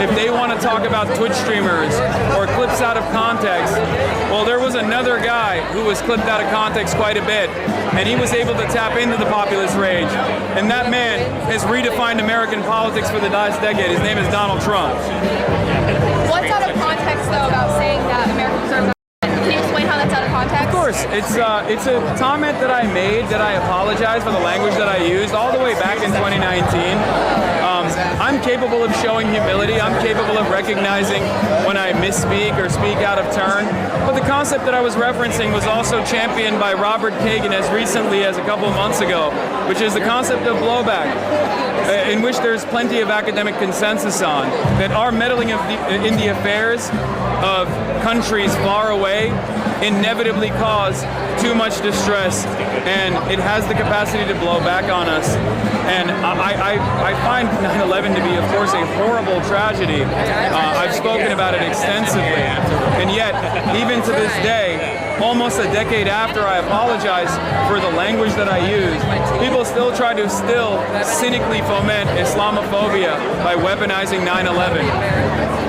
if they want to talk about Twitch streamers or clips out of context, well, there was another guy who was clipped out of context quite a bit, and he was able to tap into the populist rage. And that man has redefined American politics for the last decade. His name is Donald Trump. What's out of context, though, about saying that Americans deserve gun? Can you explain how that's out of context? Of course, it's a comment that I made that I apologize for the language that I used all the way back in 2019. I'm capable of showing humility. I'm capable of recognizing when I misspeak or speak out of turn. But the concept that I was referencing was also championed by Robert Kagan as recently as a couple of months ago, which is the concept of blowback, in which there's plenty of academic consensus on, that our meddling in the affairs of countries far away inevitably cause too much distress, and it has the capacity to blow back on us. And I find 9/11 to be, of course, a horrible tragedy. I've spoken about it extensively, and yet, even to this day, almost a decade after I apologized for the language that I used, people still try to cynically foment Islamophobia by weaponizing 9/11.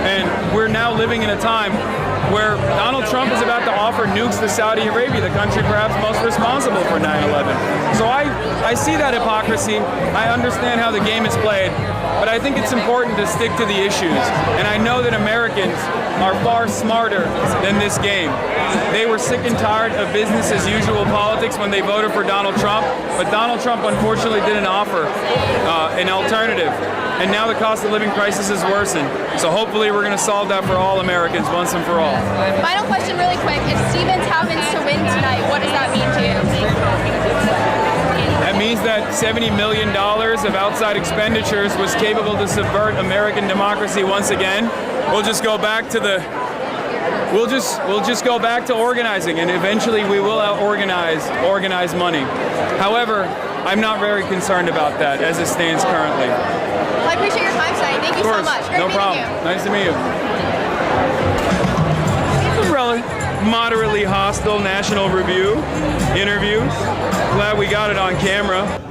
And we're now living in a time where Donald Trump is about to offer nukes to Saudi Arabia, the country perhaps most responsible for 9/11. So I see that hypocrisy. I understand how the game is played, but I think it's important to stick to the issues. And I know that Americans are far smarter than this game. They were sick and tired of business as usual politics when they voted for Donald Trump, but Donald Trump unfortunately didn't offer an alternative. And now the cost of living crisis is worsened. So hopefully we're going to solve that for all Americans once and for all. Final question really quick. If Stevens happens to win tonight, what does that mean to you? That means that $70 million of outside expenditures was capable to subvert American democracy once again. We'll just go back to go back to organizing, and eventually we will organize money. However, I'm not very concerned about that as it stands currently. Well, I appreciate your time tonight. Thank you so much. Great no meeting problem. you. Nice to meet you. Moderately hostile National Review interview. Glad we got it on camera.